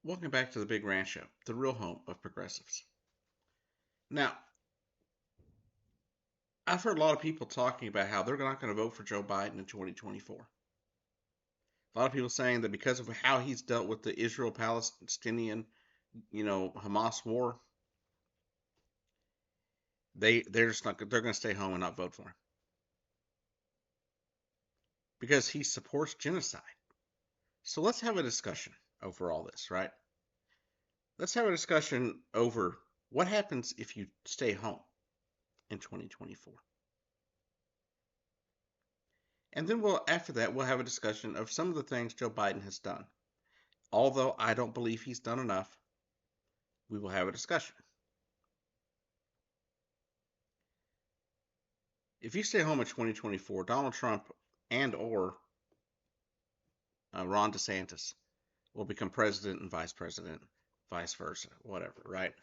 Welcome back to the Big Rant Show, the real home of progressives. Now, I've heard a lot of people talking about how they're not going to vote for Joe Biden in 2024. A lot of people saying that because of how he's dealt with the Israel-Palestinian, Hamas war, they're just not they're going to stay home and not vote for him because he supports genocide. So let's have a discussion over all this, right? Let's have a discussion over what happens if you stay home in 2024. And then after that, we'll have a discussion of some of the things Joe Biden has done. Although I don't believe he's done enough, we will have a discussion. If you stay home in 2024, Donald Trump and or Ron DeSantis will become president and vice president, vice versa, whatever, right?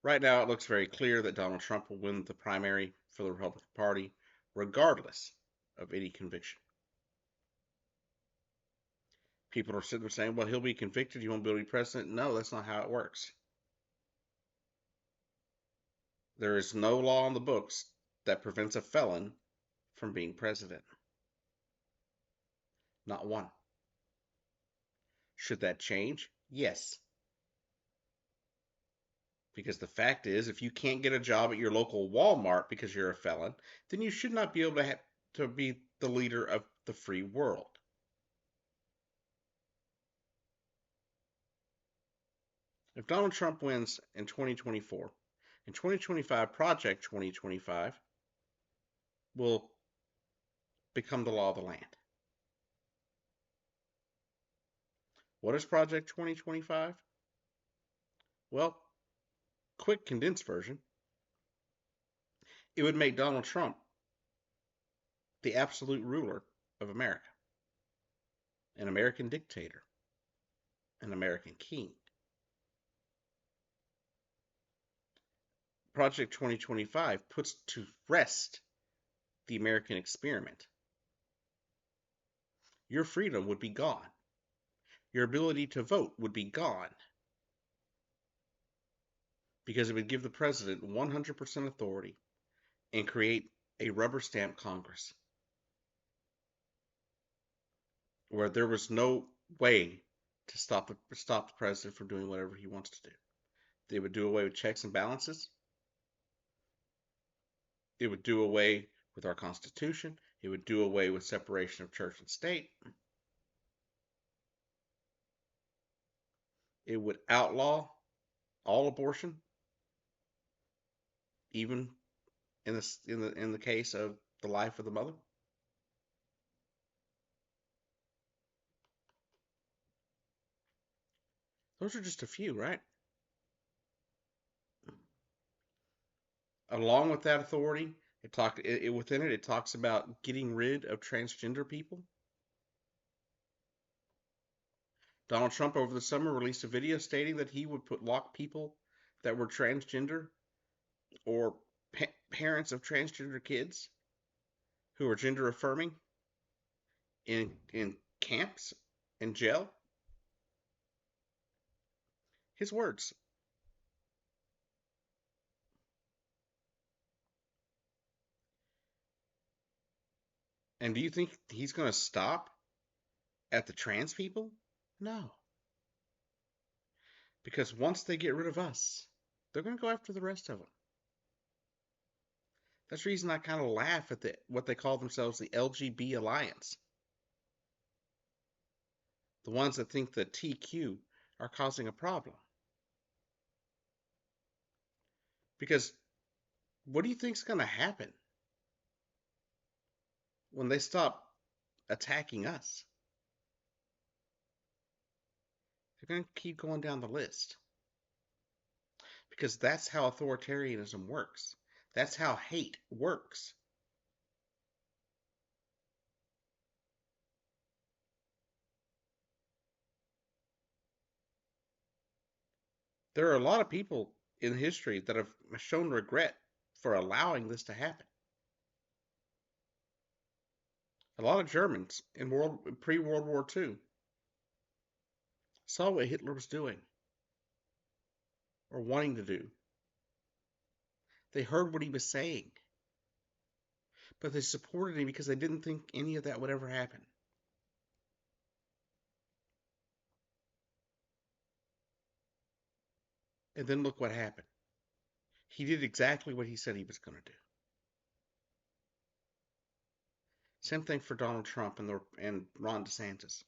Right now, it looks very clear that Donald Trump will win the primary for the Republican Party, regardless of any conviction. People are sitting there saying, well, he'll be convicted, he won't be able to be president. No, that's not how it works. There is no law in the books that prevents a felon from being president. Not one. Should that change? Yes. Because the fact is, if you can't get a job at your local Walmart because you're a felon, then you should not be able to be the leader of the free world. If Donald Trump wins in 2024, in 2025, Project 2025 will become the law of the land. What is Project 2025? Well, quick condensed version, it would make Donald Trump the absolute ruler of America, an American dictator, an American king. Project 2025 puts to rest the American experiment. Your freedom would be gone. Your ability to vote would be gone. Because it would give the president 100% authority and create a rubber stamp Congress where there was no way to stop the president from doing whatever he wants to do. They would do away with checks and balances. It would do away with our Constitution. It would do away with separation of church and state. It would outlaw all abortion, even in the case of the life of the mother. Those are just a few, right? Along with that authority, within it talks about getting rid of transgender people. Donald Trump over the summer released a video stating that he would lock people that were transgender or parents of transgender kids who are gender affirming in camps in jail. His words. And do you think he's going to stop at the trans people? No. Because once they get rid of us, they're going to go after the rest of them. That's the reason I kind of laugh at what they call themselves the LGB Alliance. The ones that think that TQ are causing a problem. Because what do you think is going to happen when they stop attacking us? They're going to keep going down the list. Because that's how authoritarianism works. That's how hate works. There are a lot of people in history that have shown regret for allowing this to happen. A lot of Germans in pre-World War II saw what Hitler was doing or wanting to do. They heard what he was saying, but they supported him because they didn't think any of that would ever happen. And then look what happened. He did exactly what he said he was going to do. Same thing for Donald Trump and Ron DeSantis.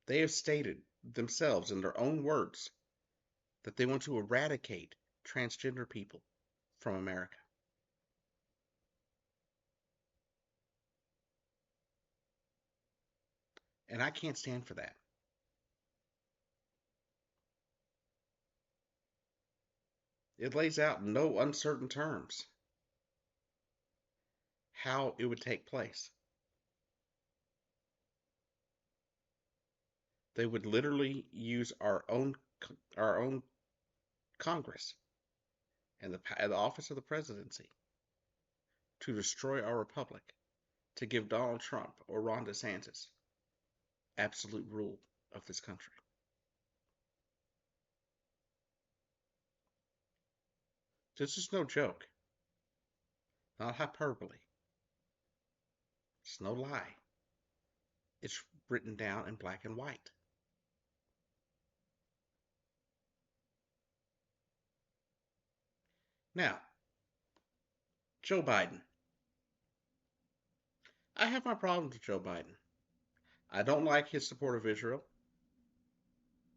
They have stated themselves in their own words that they want to eradicate transgender people from America. And I can't stand for that. It lays out in no uncertain terms how it would take place. They would literally use our own Congress and the office of the presidency to destroy our republic, to give Donald Trump or Ron DeSantis absolute rule of this country. This is no joke, not hyperbole. It's no lie. It's written down in black and white. Now, Joe Biden. I have my problems with Joe Biden. I don't like his support of Israel.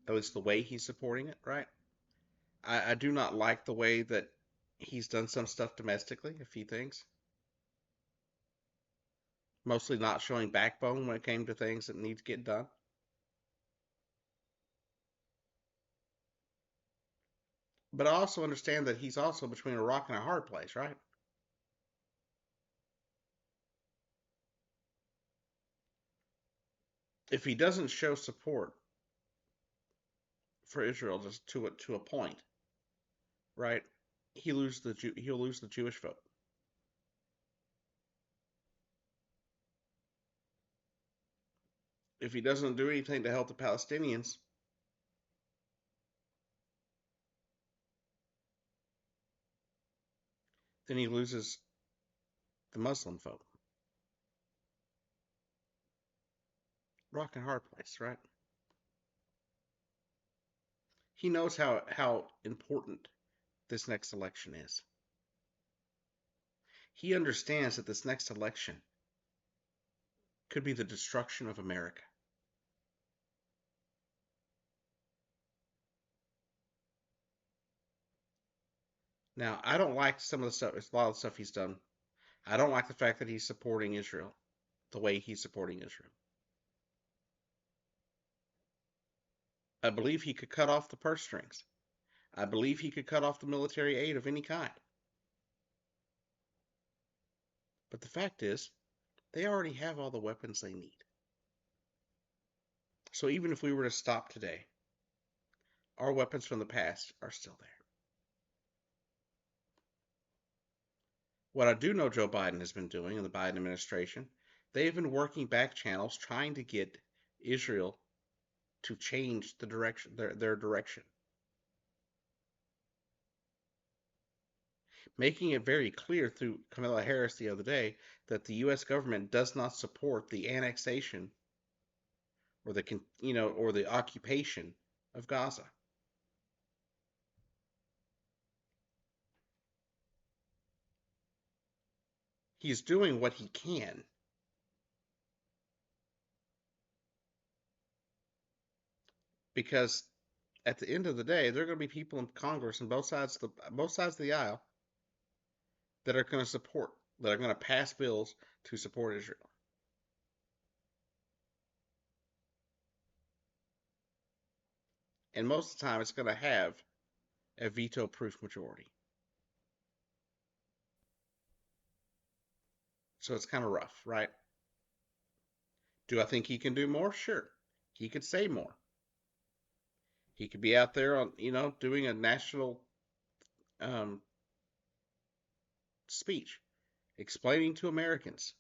At least the way he's supporting it, right? I do not like the way that he's done some stuff domestically, a few things. Mostly not showing backbone when it came to things that need to get done. But I also understand that he's also between a rock and a hard place, right? If he doesn't show support for Israel just to a point, right? He'll lose the Jewish vote. If he doesn't do anything to help the Palestinians, then he loses the Muslim vote. Rock and hard place, right? He knows how important this next election is. He understands that this next election could be the destruction of America. Now, I don't like some of the stuff, a lot of the stuff he's done. I don't like the fact that he's supporting Israel the way he's supporting Israel. I believe he could cut off the purse strings. I believe he could cut off the military aid of any kind. But the fact is, they already have all the weapons they need. So even if we were to stop today, our weapons from the past are still there. What I do know Joe Biden has been doing in the Biden administration, they have been working back channels trying to get Israel to change the direction, their direction. Making it very clear through Kamala Harris the other day that the U.S. government does not support the annexation or the occupation of Gaza. He's doing what he can. Because at the end of the day, there are going to be people in Congress on both sides of the aisle that are going to pass bills to support Israel. And most of the time, it's going to have a veto-proof majority. So it's kind of rough, right? Do I think he can do more? Sure. He could say more. He could be out there on, doing a national um, speech, explaining to Americans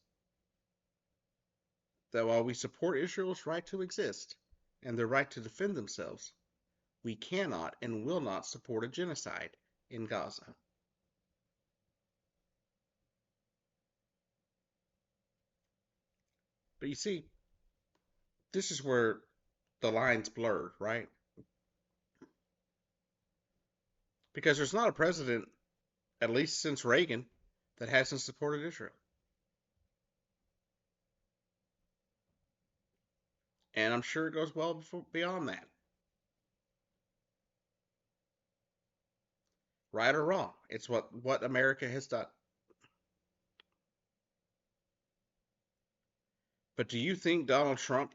that while we support Israel's right to exist and their right to defend themselves, we cannot and will not support a genocide in Gaza. But you see, this is where the line's blurred, right? Because there's not a president, at least since Reagan, that hasn't supported Israel. And I'm sure it goes well beyond that. Right or wrong, it's what America has done. But do you think Donald Trump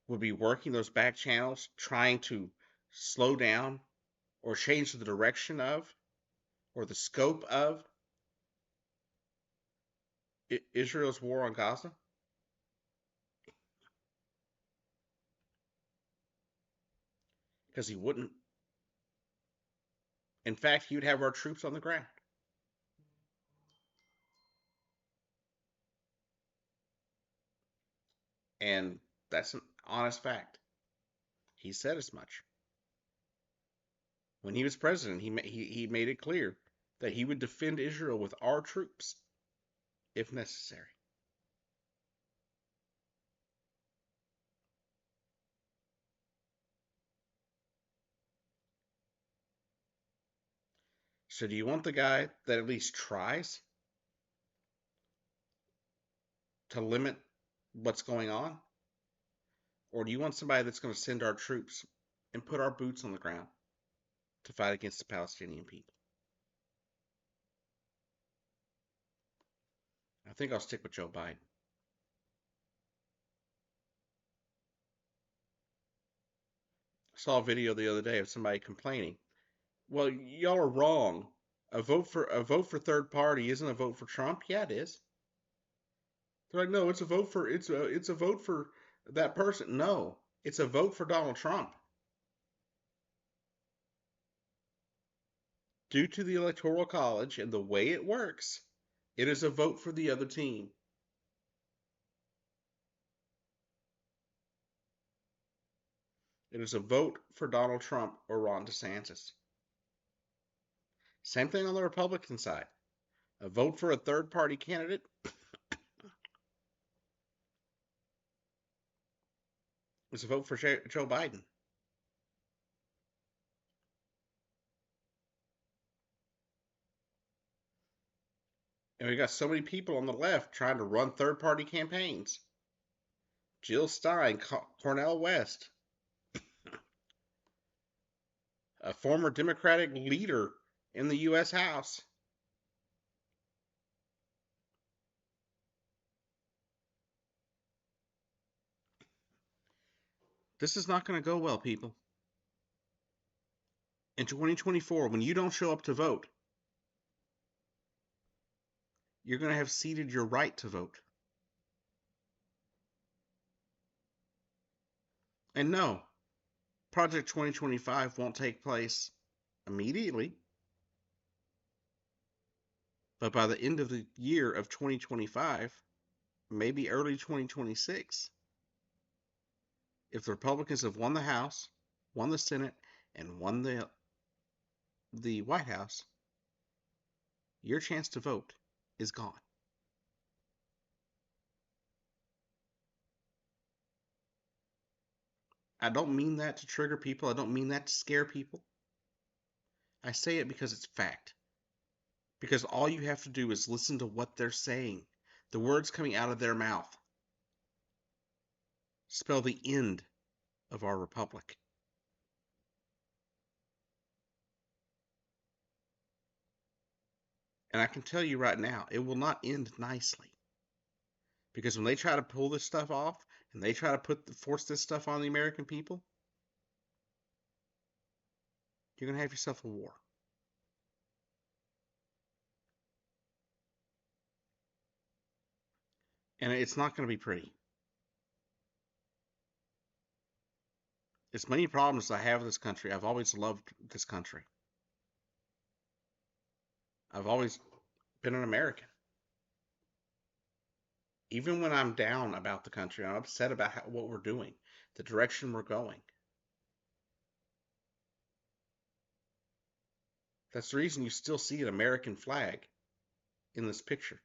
would be working those back channels trying to slow down or change the direction of or the scope of Israel's war on Gaza? Because he wouldn't. In fact, he would have our troops on the ground. And that's an honest fact. He said as much. When he was president, he made it clear that he would defend Israel with our troops if necessary. So do you want the guy that at least tries to limit what's going on? Or do you want somebody that's going to send our troops and put our boots on the ground to fight against the Palestinian people? I think I'll stick with Joe Biden. I saw a video the other day of somebody complaining. Well, y'all are wrong. A vote for third party isn't a vote for Trump. Yeah, it is. They're like, no, it's a vote for that person. No, it's a vote for Donald Trump. Due to the Electoral College and the way it works, it is a vote for the other team. It is a vote for Donald Trump or Ron DeSantis. Same thing on the Republican side. A vote for a third party candidate is a vote for Joe Biden. And we got so many people on the left trying to run third party campaigns. Jill Stein, Cornel West, a former Democratic leader in the U.S. House. This is not going to go well, people. In 2024, when you don't show up to vote, you're going to have ceded your right to vote. And no, Project 2025 won't take place immediately. But by the end of the year of 2025, maybe early 2026, if the Republicans have won the House, won the Senate, and won the White House, your chance to vote is gone. I don't mean that to trigger people. I don't mean that to scare people. I say it because it's fact. Because all you have to do is listen to what they're saying. The words coming out of their mouth spell the end of our republic. And I can tell you right now, it will not end nicely. Because when they try to pull this stuff off and they try to force this stuff on the American people, you're going to have yourself a war. And it's not going to be pretty. As many problems as I have with this country, I've always loved this country. I've always been an American. Even when I'm down about the country, I'm upset about what we're doing, the direction we're going. That's the reason you still see an American flag in this picture.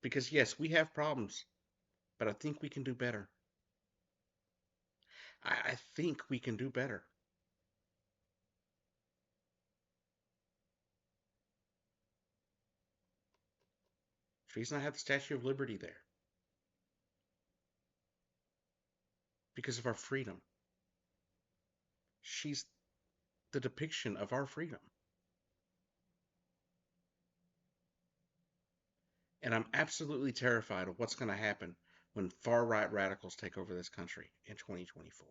Because, yes, we have problems, but I think we can do better. I think we can do better. The reason I have the Statue of Liberty there, because of our freedom. She's the depiction of our freedom. And I'm absolutely terrified of what's going to happen when far right radicals take over this country in 2024.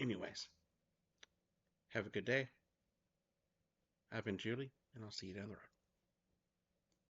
Anyways, have a good day. I've been Julie, and I'll see you down the road.